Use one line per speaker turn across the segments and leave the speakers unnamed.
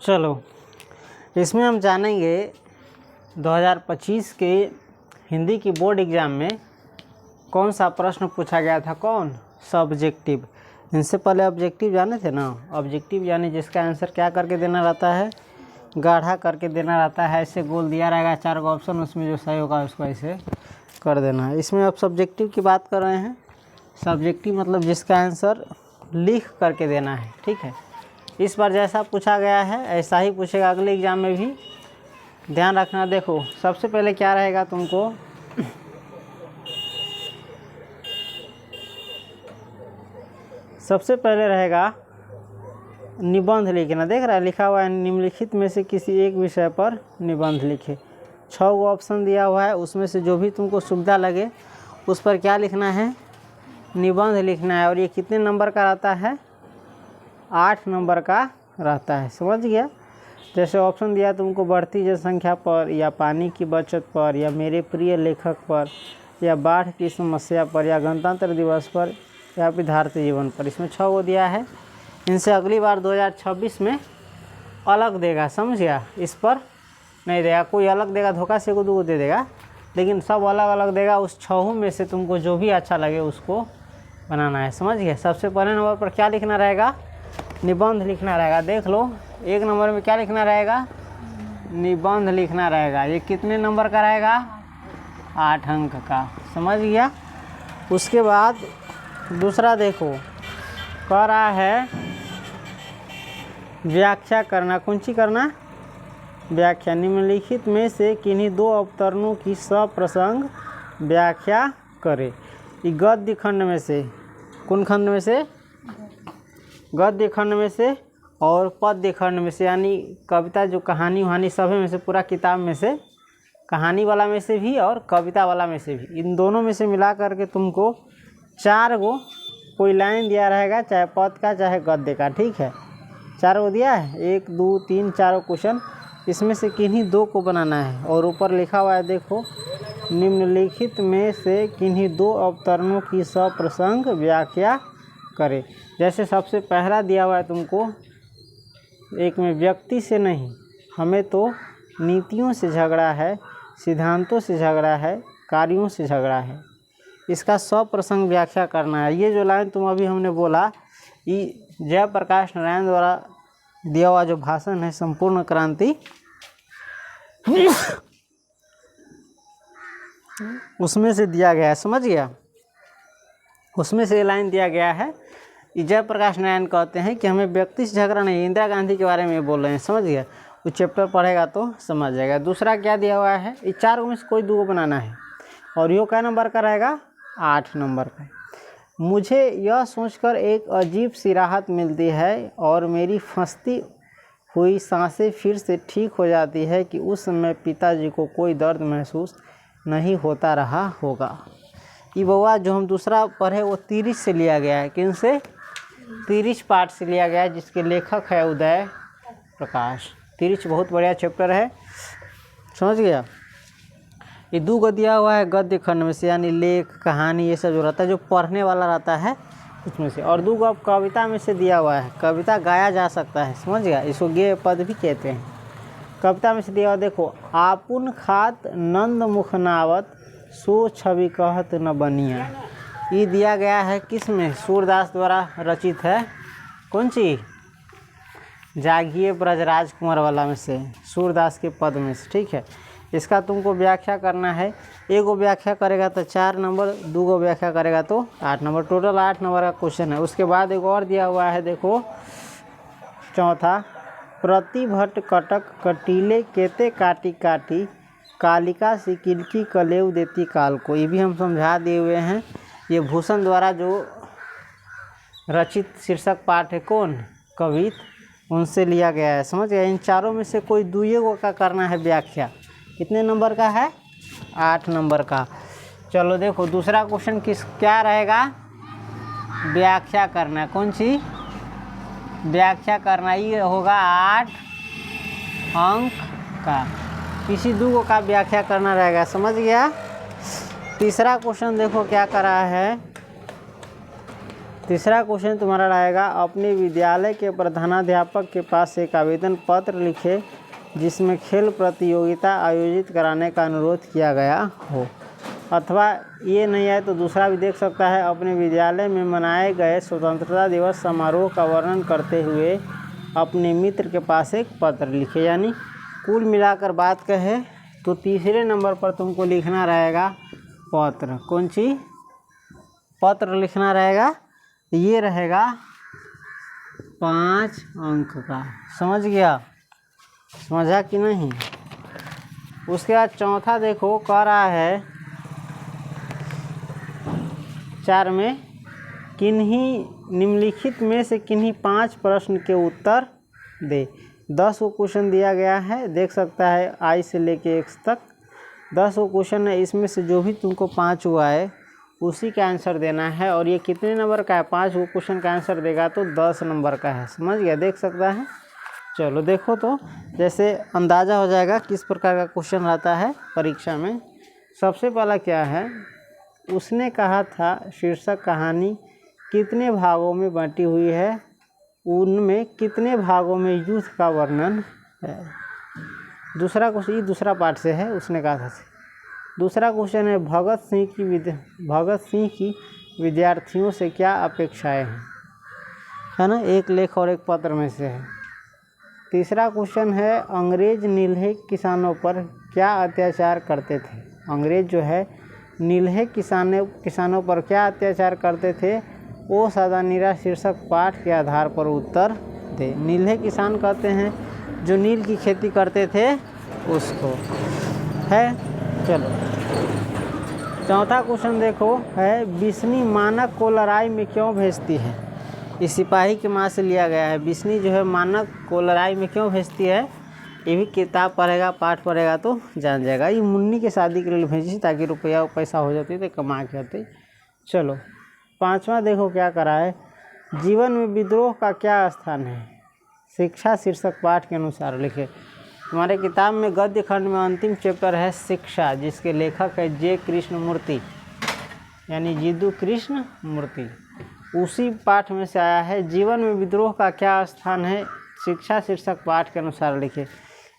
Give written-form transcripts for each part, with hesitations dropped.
चलो इसमें हम जानेंगे 2025 के हिंदी की बोर्ड एग्ज़ाम में कौन सा प्रश्न पूछा गया था। कौन? सब्जेक्टिव। इनसे पहले ऑब्जेक्टिव जाने थे ना। ऑब्जेक्टिव यानी जिसका आंसर क्या करके देना रहता है, गाढ़ा करके देना रहता है। ऐसे गोल दिया रहेगा 4 का ऑप्शन, उसमें जो सही होगा उसको ऐसे कर देना है। इसमें अब सब्जेक्टिव की बात कर रहे हैं। सब्जेक्टिव मतलब जिसका आंसर लिख करके देना है, ठीक है। इस बार जैसा पूछा गया है ऐसा ही पूछेगा अगले एग्ज़ाम में भी। ध्यान रखना। देखो सबसे पहले क्या रहेगा तुमको, सबसे पहले रहेगा निबंध लिखना। देख रहा है लिखा हुआ है निम्नलिखित में से किसी एक विषय पर निबंध लिखे। 6 ऑप्शन दिया हुआ है, उसमें से जो भी तुमको सुविधा लगे उस पर क्या लिखना है, निबंध लिखना है। और ये कितने नंबर का रहता है? 8 नंबर का रहता है। समझ गया। जैसे ऑप्शन दिया तुमको बढ़ती जनसंख्या पर, या पानी की बचत पर, या मेरे प्रिय लेखक पर, या बाढ़ की समस्या पर, या गणतंत्र दिवस पर, या विद्यार्थी जीवन पर। इसमें 6 दिया है। इनसे अगली बार 2026 में अलग देगा। समझ गया। इस पर नहीं देगा, कोई अलग देगा धोखा से को 2 दे देगा, लेकिन सब अलग अलग देगा। उस 6 में से तुमको जो भी अच्छा लगे उसको बनाना है। समझ गए। सबसे पहले नंबर पर क्या लिखना रहेगा, निबंध लिखना रहेगा। देख लो 1 नंबर में क्या लिखना रहेगा, निबंध लिखना रहेगा। ये कितने नंबर का रहेगा? 8 अंक का। समझ गया। उसके बाद दूसरा देखो कह रहा है व्याख्या करना। कौन सी करना? व्याख्या। निम्नलिखित में से किन्हीं 2 अवतरणों की सप्रसंग व्याख्या करें। ये गद्य खंड में से, कौन खंड में से? गद्य खंड में से और पद्य खंड में से, यानी कविता जो कहानी वहानी सभी में से, पूरा किताब में से, कहानी वाला में से भी और कविता वाला में से भी, इन दोनों में से मिला करके तुमको 4 गो कोई लाइन दिया रहेगा, चाहे पद का चाहे गद्य का, ठीक है। 4 गो दिया है, 1 2 3 4 क्वेश्चन। इसमें से किन्हीं 2 को बनाना है। और ऊपर लिखा हुआ है देखो, निम्नलिखित में से किन्हीं 2 अवतरणों की सप्रसंग व्याख्या करें। जैसे सबसे पहला दिया हुआ है तुमको, एक में व्यक्ति से नहीं, हमें तो नीतियों से झगड़ा है, सिद्धांतों से झगड़ा है, कार्यों से झगड़ा है। इसका सप्रसंग व्याख्या करना है। ये जो लाइन तुम अभी हमने बोला, ये जयप्रकाश नारायण द्वारा दिया हुआ जो भाषण है संपूर्ण क्रांति, उसमें से दिया गया है। समझ गया। उसमें से लाइन दिया गया है। जयप्रकाश नारायण कहते हैं कि हमें व्यक्ति से झगड़ा नहीं, इंदिरा गांधी के बारे में बोल रहे हैं। समझ गया। वो चैप्टर पढ़ेगा तो समझ जाएगा। दूसरा क्या दिया हुआ है, ये 4 में से कोई 2 बनाना है। और यो क्या नंबर का रहेगा? 8 नंबर का। मुझे यह सोचकर एक अजीब सी राहत मिलती है और मेरी फंसती हुई सांसें फिर से ठीक हो जाती है कि उस समय पिताजी को कोई दर्द महसूस नहीं होता रहा होगा। ये बउआ जो हम दूसरा पढ़े वो 30 से लिया गया है। किन से? 30 पाठ से लिया गया है, जिसके लेखक है उदय प्रकाश। 30 बहुत बढ़िया चैप्टर है। समझ गया। ये 2 गो दिया हुआ है गद्य खंड में से, यानी लेख कहानी ये सब जो रहता है, जो पढ़ने वाला रहता है उसमें से। और 2 गो अब कविता में से दिया हुआ है। कविता गाया जा सकता है। समझ गया। इसको गेय पद भी कहते हैं। कविता में से दिया हुआ देखो, आपुन खात नंद मुख नावत, सो छवि कहत न बनिया। ये दिया गया है किस में? सूरदास द्वारा रचित है। कौन सी? जागिए ब्रजराज कुंवर वाला में से, सूरदास के पद में से, ठीक है। इसका तुमको व्याख्या करना है। 1 गो व्याख्या करेगा तो 4 नंबर, 2 गो व्याख्या करेगा तो 8 नंबर। टोटल 8 नंबर का क्वेश्चन है। उसके बाद एक और दिया हुआ है देखो, चौथा, प्रतिभट कटक कटीले केते काटी काटी, कालिका सी किलकी कलेव देती काल को। ये भी हम समझा दिए हुए हैं। ये भूषण द्वारा जो रचित शीर्षक पाठ है, कौन? कवित, उनसे लिया गया है। समझ गया। इन 4 में से कोई 2 गो का करना है व्याख्या। कितने नंबर का है? 8 नंबर का। चलो देखो दूसरा क्वेश्चन क्या रहेगा, व्याख्या करना। कौन सी? व्याख्या करना। ये होगा 8 अंक का। किसी 2 गो का व्याख्या करना रहेगा। समझ गया। तीसरा क्वेश्चन देखो क्या कर रहा है। तीसरा क्वेश्चन तुम्हारा रहेगा, अपने विद्यालय के प्रधानाध्यापक के पास एक आवेदन पत्र लिखे जिसमें खेल प्रतियोगिता आयोजित कराने का अनुरोध किया गया हो। अथवा ये नहीं है तो दूसरा भी देख सकता है, अपने विद्यालय में मनाए गए स्वतंत्रता दिवस समारोह का वर्णन करते हुए अपने मित्र के पास एक पत्र लिखे। यानी कुल मिलाकर बात कहे तो तीसरे नंबर पर तुमको लिखना रहेगा पत्र। कौन सी पत्र लिखना रहेगा? ये रहेगा 5 अंक का। समझ गया? समझा कि नहीं? उसके बाद चौथा देखो, कह रहा है 4 में किन्हीं निम्नलिखित में से किन्हीं 5 प्रश्न के उत्तर दे। 10 को क्वेश्चन दिया गया है, देख सकता है आई से लेके एक्स तक 10 को क्वेश्चन है। इसमें से जो भी तुमको 5 हुआ है उसी का आंसर देना है। और ये कितने नंबर का है? 5 को क्वेश्चन का आंसर देगा तो 10 नंबर का है। समझ गया? देख सकता है। चलो देखो तो जैसे अंदाज़ा हो जाएगा किस प्रकार का क्वेश्चन रहता है परीक्षा में। सबसे पहला क्या है, उसने कहा था शीर्षक कहानी कितने भागों में बंटी हुई है, उनमें कितने भागों में युद्ध का वर्णन है। दूसरा क्वेश्चन, ये दूसरा पार्ट से है, उसने कहा था। दूसरा क्वेश्चन है भगत सिंह की विद्यार्थियों से क्या अपेक्षाएं हैं, है ना। एक लेख और एक पत्र में से है। तीसरा क्वेश्चन है अंग्रेज नीलहे किसानों पर क्या अत्याचार करते थे। अंग्रेज जो है नीलहे किसानों पर क्या अत्याचार करते थे, वो सादा नीरा शीर्षक पाठ के आधार पर उत्तर दे। नीलहे किसान कहते हैं जो नील की खेती करते थे उसको, है। चलो चौथा क्वेश्चन देखो है, बिस्नी मानक को लड़ाई में क्यों भेजती है। इस सिपाही के माँ से लिया गया है। बिस्नी जो है मानक को लड़ाई में क्यों भेजती है, ये भी किताब पढ़ेगा, पाठ पढ़ेगा तो जान जाएगा। ये मुन्नी के शादी के लिए भेजी ताकि रुपया पैसा हो जाती तो कमा के आते। चलो पांचवा देखो क्या करा है, जीवन में विद्रोह का क्या स्थान है। शिक्षा शीर्षक पाठ के अनुसार लिखे। हमारे किताब में गद्य खंड में अंतिम चैप्टर है शिक्षा, जिसके लेखक है जे कृष्ण मूर्ति, यानी जिद्दू कृष्ण मूर्ति। उसी पाठ में से आया है, जीवन में विद्रोह का क्या स्थान है, शिक्षा शीर्षक पाठ के अनुसार लिखे।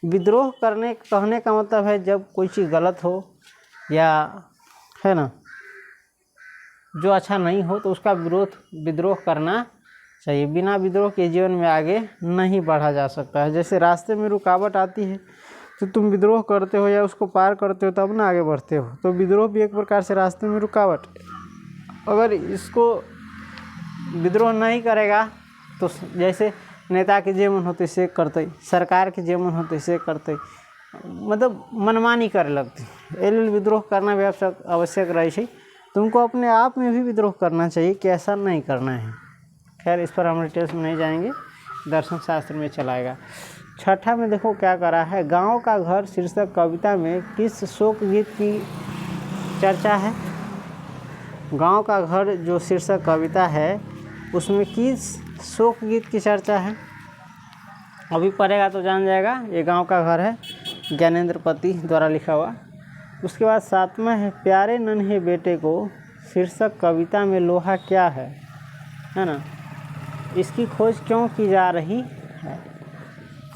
विद्रोह कहने का मतलब है जब कोई चीज़ गलत हो या, है ना, जो अच्छा नहीं हो तो उसका विद्रोह करना चाहिए। बिना विद्रोह के जीवन में आगे नहीं बढ़ा जा सकता है। जैसे रास्ते में रुकावट आती है तो तुम विद्रोह करते हो या उसको पार करते हो तब ना आगे बढ़ते हो। तो विद्रोह भी एक प्रकार से रास्ते में रुकावट। अगर इसको विद्रोह नहीं करेगा तो जैसे नेता के जे मन होते से करते, सरकार के जे मन होते से करते, मतलब मनमानी करे लगती। एल विद्रोह करना भी आवश्यक रहे छै। तुमको अपने आप में भी विद्रोह करना चाहिए कि ऐसा नहीं करना है। खैर इस पर हम डिटेल्स में नहीं जाएंगे, दर्शन शास्त्र में चलाएगा। छठा में देखो क्या करा है, गांव का घर शीर्षक कविता में किस शोक गीत की चर्चा है। गांव का घर जो शीर्षक कविता है उसमें किस शोक गीत की चर्चा है। अभी पढ़ेगा तो जान जाएगा। ये गांव का घर है, ज्ञानेंद्र पति द्वारा लिखा हुआ। उसके बाद सातवां है, प्यारे नन्हे बेटे को शीर्षक कविता में लोहा क्या है ना, इसकी खोज क्यों की जा रही है।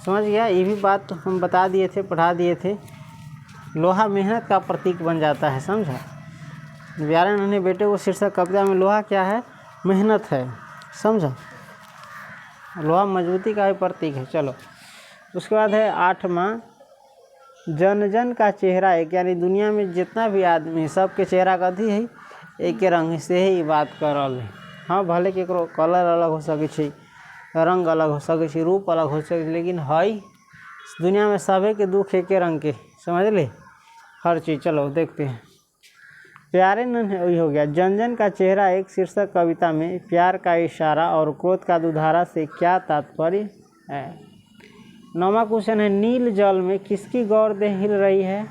समझ गया? ये भी बात तो हम बता दिए थे, पढ़ा दिए थे। लोहा मेहनत का प्रतीक बन जाता है, समझा। प्यारे नन्हे बेटे को शीर्षक कविता में लोहा क्या है, मेहनत है, समझा। लोहा मजबूती का भी प्रतीक है। चलो उसके बाद है आठवां, जन जन का चेहरा एक, यानी दुनिया में जितना भी आदमी है सबके चेहरा कथी है, एक रंग से ही बात कर रहा है। हाँ भले केकरो कलर अलग हो सके छै, रंग अलग हो सके छै, रूप अलग हो सके, लेकिन है दुनिया में सभी के दुख एक रंग के, समझ ले, हर चीज़। चलो देखते हैं। प्यारे नन्हे, वही हो गया। जन जन का चेहरा एक शीर्षक कविता में प्यार का इशारा और क्रोध का दुधारा से क्या तात्पर्य है। नौवां क्वेश्चन है, नील जल में किसकी गौरदेह हिल रही है,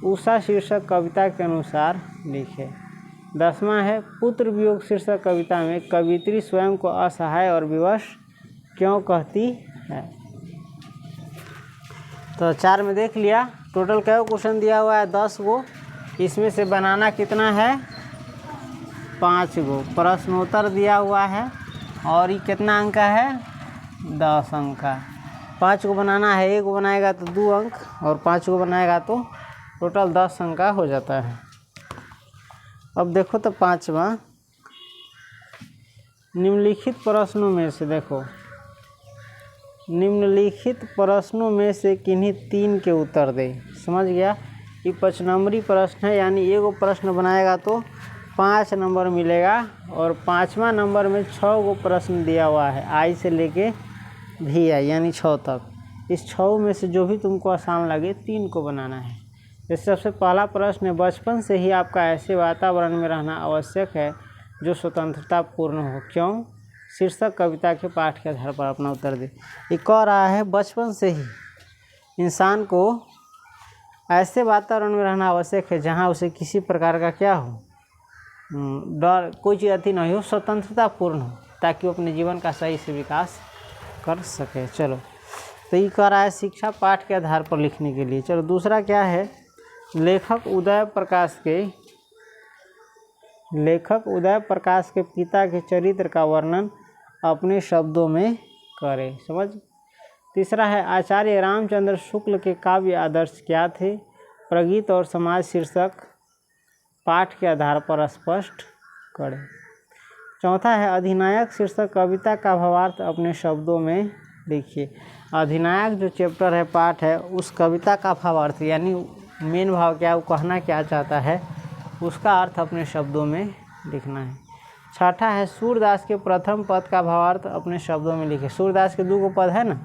उषा शीर्षक कविता के अनुसार लिखे। 10वां है, पुत्र वियोग शीर्षक कविता में कवियत्री स्वयं को असहाय और विवश क्यों कहती है। तो 4 में देख लिया। टोटल क्या क्वेश्चन दिया हुआ है, 10 को। इसमें से बनाना कितना है, 5 गो प्रश्नोत्तर दिया हुआ है और ये कितना अंक का है 10 अंक का। 5 को बनाना है, 1 को बनाएगा तो 2 अंक और 5 को बनाएगा तो टोटल 10 अंक का हो जाता है। अब देखो तो 5वां, निम्नलिखित प्रश्नों में से देखो, निम्नलिखित प्रश्नों में से किन्हीं 3 के उत्तर दे। समझ गया, ये 5 नंबरी प्रश्न है, यानी एगो प्रश्न बनाएगा तो 5 नंबर मिलेगा और 5वां नंबर में 6 गो प्रश्न दिया हुआ है, आई से लेके भी आई यानी 6 तक। इस 6 में से जो भी तुमको आसान लगे 3 को बनाना है। जैसे सबसे पहला प्रश्न है, बचपन से ही आपका ऐसे वातावरण में रहना आवश्यक है जो स्वतंत्रता पूर्ण हो, क्यों? शीर्षक कविता के पाठ के आधार पर अपना उत्तर दे। ये कह रहा है बचपन से ही इंसान को ऐसे वातावरण में रहना आवश्यक है जहाँ उसे किसी प्रकार का क्या हो, डर, कोई चीज़ अति नहीं हो, स्वतंत्रता पूर्ण हो, ताकि वो अपने जीवन का सही से विकास कर सके। चलो, तो ये कह रहा है शिक्षा पाठ के आधार पर लिखने के लिए। चलो, दूसरा क्या है, लेखक उदय प्रकाश के पिता के चरित्र का वर्णन अपने शब्दों में करें। समझ। तीसरा है आचार्य रामचंद्र शुक्ल के काव्य आदर्श क्या थे? प्रगीत और समाज शीर्षक पाठ के आधार पर स्पष्ट करें। चौथा है अधिनायक शीर्षक कविता का भावार्थ अपने शब्दों में लिखिए। अधिनायक जो चैप्टर है, पाठ है, उस कविता का भावार्थ यानी मेन भाव क्या, वो कहना क्या चाहता है, उसका अर्थ अपने शब्दों में लिखना है। छठा है सूरदास के प्रथम पद का भावार्थ अपने शब्दों में लिखे। सूरदास के 2 गो पद है ना,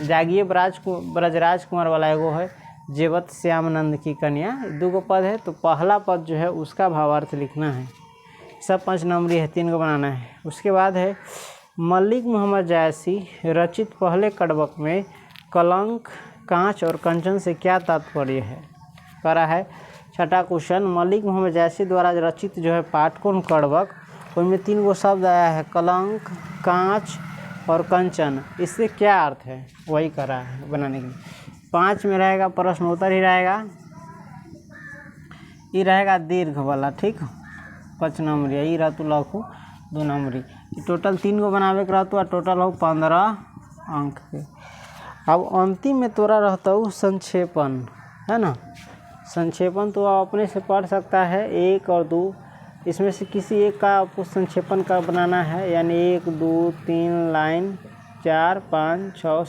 जागिए ब्रजराज कुमार वाला एगो है, जेवत श्यामानंद की कन्या, 2 गो पद है, तो पहला पद जो है उसका भावार्थ लिखना है। सब 5 नंबरी है, 3 को बनाना है। उसके बाद है मलिक मोहम्मद जायसी रचित पहले कड़बक में कलंक, कांच और कंचन से क्या तात्पर्य है? करा है। छठा क्वेश्चन, मलिक मोहम्मद जायसी द्वारा रचित जो है पाटकुन कड़बक, उनमें 3 गो शब्द आया है, कलंक, कांच और कंचन, इससे क्या अर्थ है, वही करा है बनाने के लिए। 5 में रहेगा प्रश्नोत्तर ही रहेगा, ये रहेगा दीर्घ वाला, ठीक। 5 नंबरी यही रहतु लखू 2 नंबरी, टोटल 3 गो बनावे के रहतु, टोटल हो 15 अंक के। अब अंतिम में तोरा रहता हूँ संक्षेपण, है ना। संक्षेपण तो आप अपने से पढ़ सकता है, 1 और 2, इसमें से किसी एक का आपको संक्षेपण का बनाना है, यानी 1, 2, 3 लाइन, 4, 5, 6,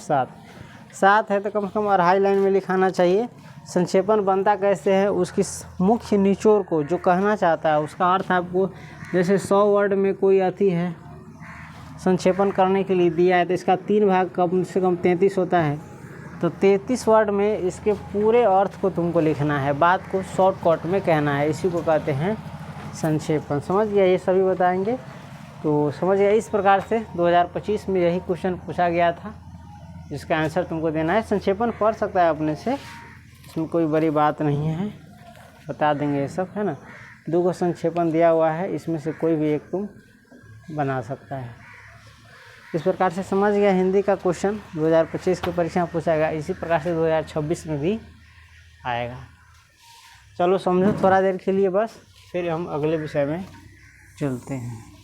7 है तो कम से कम 2.5 लाइन में लिखाना चाहिए। संक्षेपण बनता कैसे है, उसकी मुख्य निचोड़ को जो कहना चाहता है उसका अर्थ आपको, जैसे 100 वर्ड में कोई अति है संक्षेपण करने के लिए दिया है, तो इसका 3 भाग कम से कम 33 होता है, तो 33 वर्ड में इसके पूरे अर्थ को तुमको लिखना है, बात को शॉर्टकट में कहना है, इसी को कहते हैं संक्षेपण। समझ गया, ये सभी बताएंगे। तो समझ गया, इस प्रकार से 2025 में यही क्वेश्चन पूछा गया था, जिसका आंसर तुमको देना है। संक्षेपण पढ़ सकता है अपने से, इसमें कोई बड़ी बात नहीं है, बता देंगे ये सब, है ना। 2 गो संक्षेपण दिया हुआ है, इसमें से कोई भी एक तुम बना सकता है। इस प्रकार से समझ गया, हिंदी का क्वेश्चन 2025 के परीक्षा में पूछा गया, इसी प्रकार से 2026 में भी आएगा। चलो समझो थोड़ा देर के लिए बस, फिर हम अगले विषय में चलते हैं।